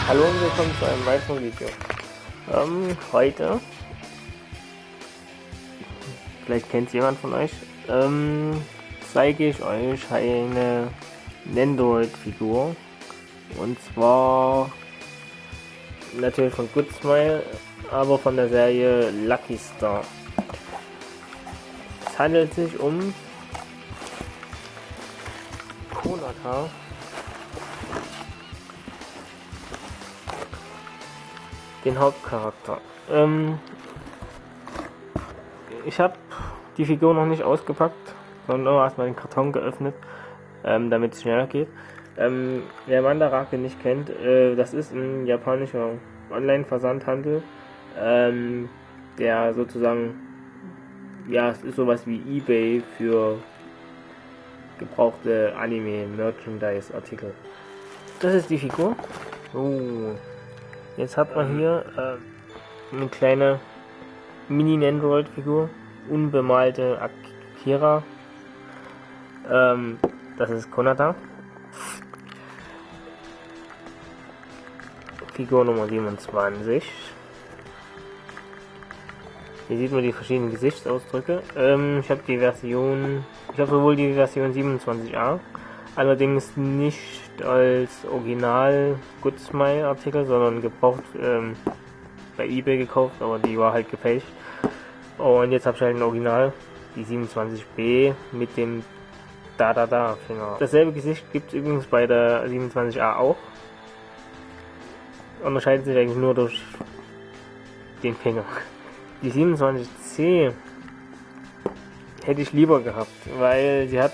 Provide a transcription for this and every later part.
Hallo und willkommen zu einem weiteren Video. Heute, vielleicht kennt es jemand von euch, zeige ich euch eine Nendoroid-Figur. Und zwar natürlich von Good Smile, aber von der Serie Lucky Star. Es handelt sich um Konata. Den Hauptcharakter. Ich habe die Figur noch nicht ausgepackt, sondern erstmal den Karton geöffnet, damit es schneller geht. Wer Mandarake nicht kennt, das ist ein japanischer Online-Versandhandel, der sozusagen, ja, es ist sowas wie eBay für gebrauchte Anime-Merchandise-Artikel. Das ist die Figur. Jetzt hat man hier eine kleine Mini-Nendoroid-Figur, unbemalte Akira. Das ist Konata. Figur Nummer 27. Hier sieht man die verschiedenen Gesichtsausdrücke. Ich habe sowohl die Version 27a, allerdings nicht als Original Good Smile Artikel, sondern gebraucht bei eBay gekauft, aber die war halt gefälscht. Und jetzt habe ich halt ein Original, die 27b mit dem Da-Da-Da-Finger. Dasselbe Gesicht gibt es übrigens bei der 27a auch. Unterscheidet sich eigentlich nur durch den Finger. Die 27c hätte ich lieber gehabt, weil sie hat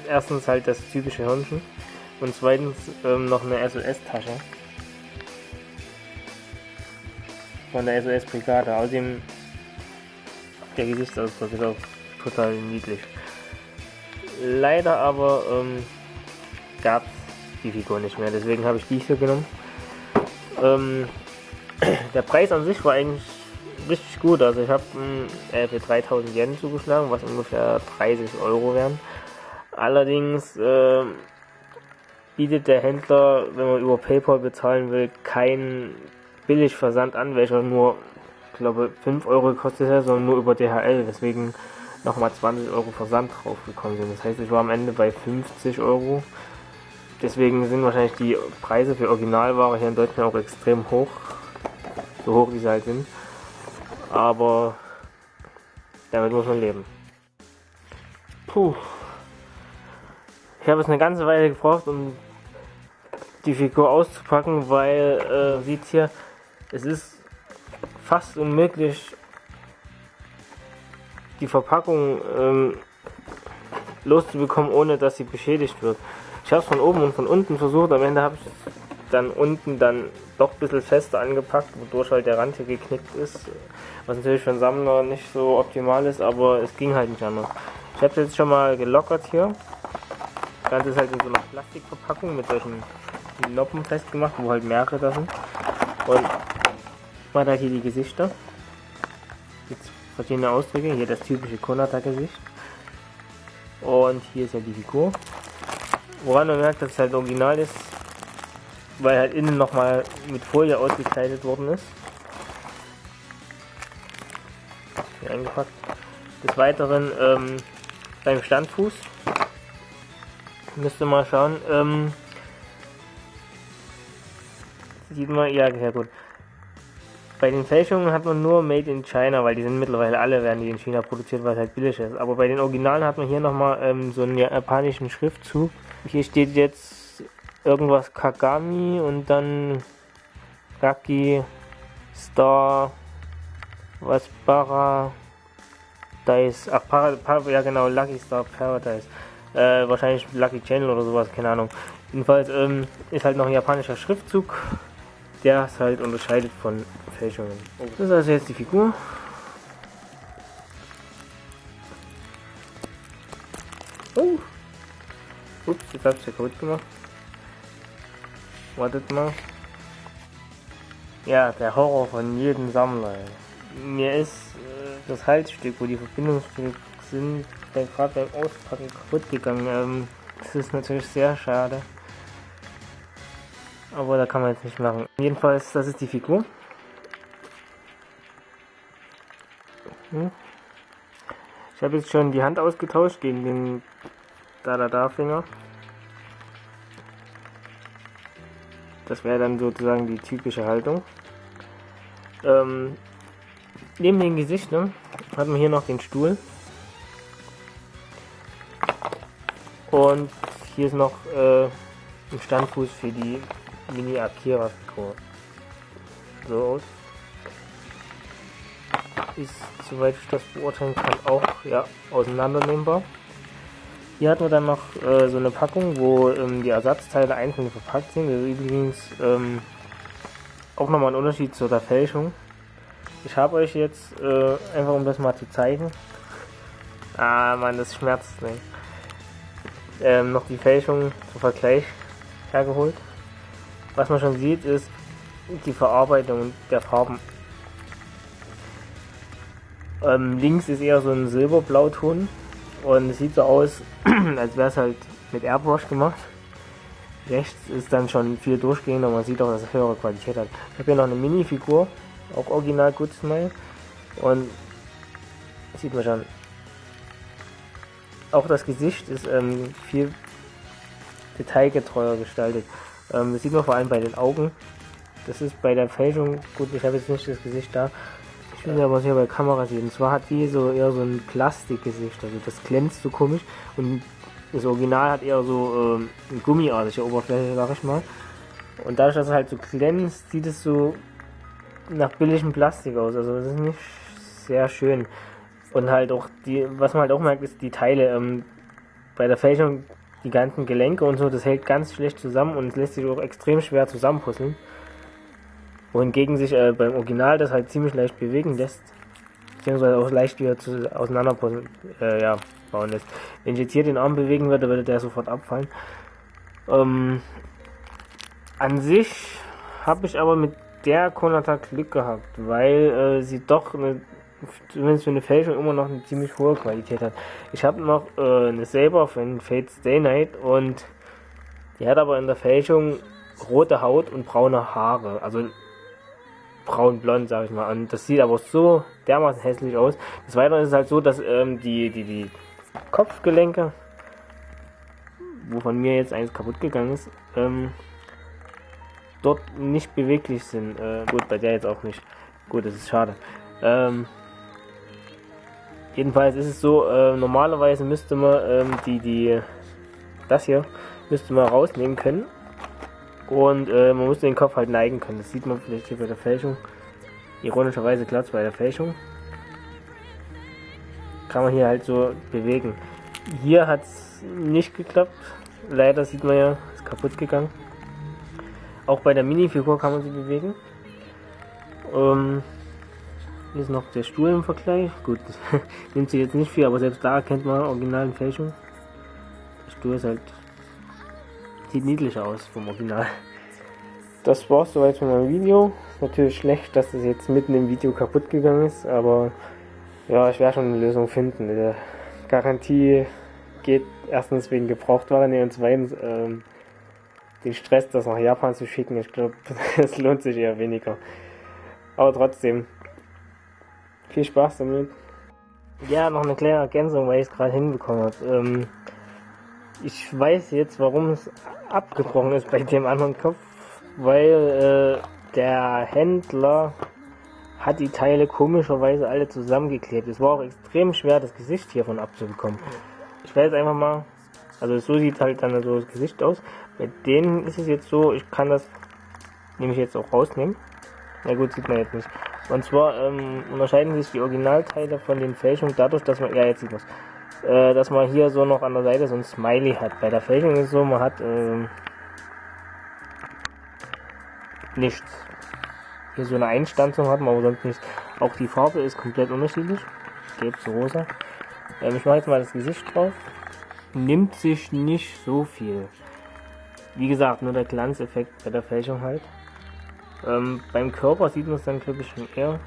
erstens halt das typische Hörnchen und zweitens noch eine SOS-Tasche von der SOS-Brigade. Außerdem der Gesichtsausdruck ist auch total niedlich. Leider aber gab es die Figur nicht mehr, deswegen habe ich die hier genommen. Der Preis an sich war eigentlich richtig gut, also ich habe für 3000 Yen zugeschlagen, was ungefähr 30 Euro wären. Allerdings bietet der Händler, wenn man über PayPal bezahlen will, keinen Billigversand an, welcher nur, ich glaube, 5 Euro kostet er, sondern nur über DHL, weswegen nochmal 20 Euro Versand drauf gekommen sind. Das heißt, ich war am Ende bei 50 Euro. Deswegen sind wahrscheinlich die Preise für Originalware hier in Deutschland auch extrem hoch. So hoch wie sie halt sind. Aber damit muss man leben. Puh. Ich habe es eine ganze Weile gebraucht, um die Figur auszupacken, weil sieht hier, es ist fast unmöglich, die Verpackung loszubekommen, ohne dass sie beschädigt wird. Ich habe es von oben und von unten versucht, am Ende habe ich es dann unten doch ein bisschen fester angepackt, wodurch halt der Rand hier geknickt ist, was natürlich für einen Sammler nicht so optimal ist, aber es ging halt nicht anders. Ich habe es jetzt schon mal gelockert hier. Das Ganze ist halt in so einer Plastikverpackung mit solchen Noppen festgemacht, wo halt mehrere da sind. Und man hat hier die Gesichter. Jetzt verschiedene Ausdrücke. Hier das typische Konata-Gesicht. Und hier ist ja die Figur. Woran man merkt, dass es halt original ist, weil halt innen nochmal mit Folie ausgekleidet worden ist. Hier eingepackt. Des Weiteren beim Standfuß. Müsste mal schauen. Sieht man, ja, sehr gut. Bei den Fälschungen hat man nur Made in China, weil die sind mittlerweile alle, werden die in China produziert, weil es halt billig ist. Aber bei den Originalen hat man hier nochmal so einen japanischen Schriftzug. Hier steht jetzt irgendwas Kagami und dann Lucky Star, was Paradise, ja genau, Lucky Star Paradise. Wahrscheinlich Lucky Channel oder sowas, keine Ahnung. Jedenfalls ist halt noch ein japanischer Schriftzug, der es halt unterscheidet von Fälschungen. Das ist also jetzt die Figur. Oh. Ups, jetzt habe ich ja kaputt gemacht. Wartet mal. Ja, der Horror von jedem Sammler. Mir ist das Halsstück, wo die Verbindungsstücke sind, gerade beim Auspacken kaputt gegangen. Das ist natürlich sehr schade. Aber da kann man jetzt nicht machen. Jedenfalls, das ist die Figur. Ich habe jetzt schon die Hand ausgetauscht gegen den Da-Da-Da-Finger. Das wäre dann sozusagen die typische Haltung. Neben dem Gesicht, ne, hat man hier noch den Stuhl. Und hier ist noch ein Standfuß für die Mini Akira-Figur. So aus. Ist, soweit ich das beurteilen kann, auch ja, auseinandernehmbar. Hier hat man dann noch so eine Packung, wo die Ersatzteile einzeln verpackt sind. Das ist übrigens auch nochmal ein Unterschied zur der Fälschung. Ich habe euch jetzt, einfach um das mal zu zeigen, man, das schmerzt, ne? Noch die Fälschung zum Vergleich hergeholt. Was man schon sieht, ist die Verarbeitung der Farben. Links ist eher so ein Silberblauton und es sieht so aus, als wäre es halt mit Airbrush gemacht. Rechts ist dann schon viel durchgehender, man sieht auch, dass es höhere Qualität hat. Ich habe hier noch eine Mini-Figur, auch original Good Smile, und sieht man schon. Auch das Gesicht ist viel detailgetreuer gestaltet. Das sieht man vor allem bei den Augen. Das ist bei der Fälschung, gut, ich habe jetzt nicht das Gesicht da. Ich will ja, was hier bei Kamera sieht. Und zwar hat die so eher so ein Plastikgesicht, also das glänzt so komisch. Und das Original hat eher so eine gummiartige Oberfläche, sag ich mal. Und dadurch, dass es halt so glänzt, sieht es so nach billigem Plastik aus. Also das ist nicht sehr schön. Und halt auch was man halt auch merkt, ist die Teile. Bei der Fälschung die ganzen Gelenke und so, das hält ganz schlecht zusammen und es lässt sich auch extrem schwer zusammenpuzzeln. Wohingegen sich beim Original das halt ziemlich leicht bewegen lässt, beziehungsweise auch leicht wieder auseinanderpuzzeln, bauen lässt. Wenn ich jetzt hier den Arm bewegen würde, würde der sofort abfallen. An sich habe ich aber mit der Konata Glück gehabt, weil sie doch zumindest für eine Fälschung immer noch eine ziemlich hohe Qualität hat. Ich habe noch eine Saber von Fate Stay Night und die hat aber in der Fälschung rote Haut und braune Haare, also braun-blond, sag ich mal. Und das sieht aber so dermaßen hässlich aus. Des Weiteren ist es halt so, dass die Kopfgelenke, wovon mir jetzt eins kaputt gegangen ist, dort nicht beweglich sind. Gut, bei der jetzt auch nicht. Gut, das ist schade. Jedenfalls ist es so, normalerweise müsste man das hier müsste man rausnehmen können. Und man muss den Kopf halt neigen können. Das sieht man vielleicht hier bei der Fälschung. Ironischerweise klappt es bei der Fälschung. Kann man hier halt so bewegen. Hier hat es nicht geklappt. Leider sieht man ja, ist kaputt gegangen. Auch bei der Mini-Figur kann man sie bewegen. Hier ist noch der Stuhl im Vergleich. Gut, nimmt sich jetzt nicht viel, aber selbst da erkennt man originalen Fälschung. Der Stuhl ist halt, sieht niedlicher aus vom Original. Das war's soweit von meinem Video. Natürlich schlecht, dass das jetzt mitten im Video kaputt gegangen ist, aber ja, ich werde schon eine Lösung finden. Die Garantie geht erstens wegen Gebrauchtwaren und zweitens den Stress, das nach Japan zu schicken. Ich glaube, das lohnt sich eher weniger. Aber trotzdem, viel Spaß damit. Ja, noch eine kleine Ergänzung, weil ich es gerade hinbekommen habe. Ich weiß jetzt, warum es abgebrochen ist bei dem anderen Kopf, weil der Händler hat die Teile komischerweise alle zusammengeklebt. Es war auch extrem schwer, das Gesicht hiervon abzubekommen. Ich weiß einfach mal, also so sieht halt dann so das Gesicht aus. Bei denen ist es jetzt so, ich kann das nämlich jetzt auch rausnehmen. Na gut, sieht man jetzt nicht. Und zwar unterscheiden sich die Originalteile von den Fälschungen dadurch, dass man, ja jetzt sieht man es, dass man hier so noch an der Seite so ein Smiley hat. Bei der Fälschung ist es so, man hat nichts. Hier so eine Einstanzung hat man, aber sonst nichts. Auch die Farbe ist komplett unterschiedlich. Gelb zu rosa. Ich mache jetzt mal das Gesicht drauf. Nimmt sich nicht so viel. Wie gesagt, nur der Glanzeffekt bei der Fälschung halt. Beim Körper sieht man es dann, glaube ich, schon eher.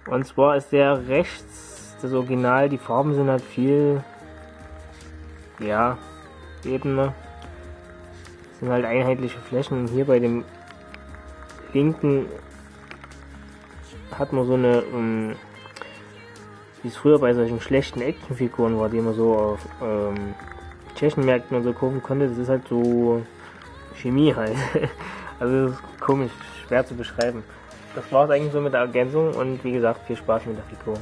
Und zwar ist der rechts das Original, die Farben sind halt viel, ja, ebener. Das sind halt einheitliche Flächen. Und hier bei dem linken hat man so eine, wie es früher bei solchen schlechten Actionfiguren war, die man so auf Tschechenmärkten und so kaufen konnte. Das ist halt so Chemie halt. Also das ist komisch, schwer zu beschreiben. Das war es eigentlich so mit der Ergänzung und wie gesagt, viel Spaß mit der Figur.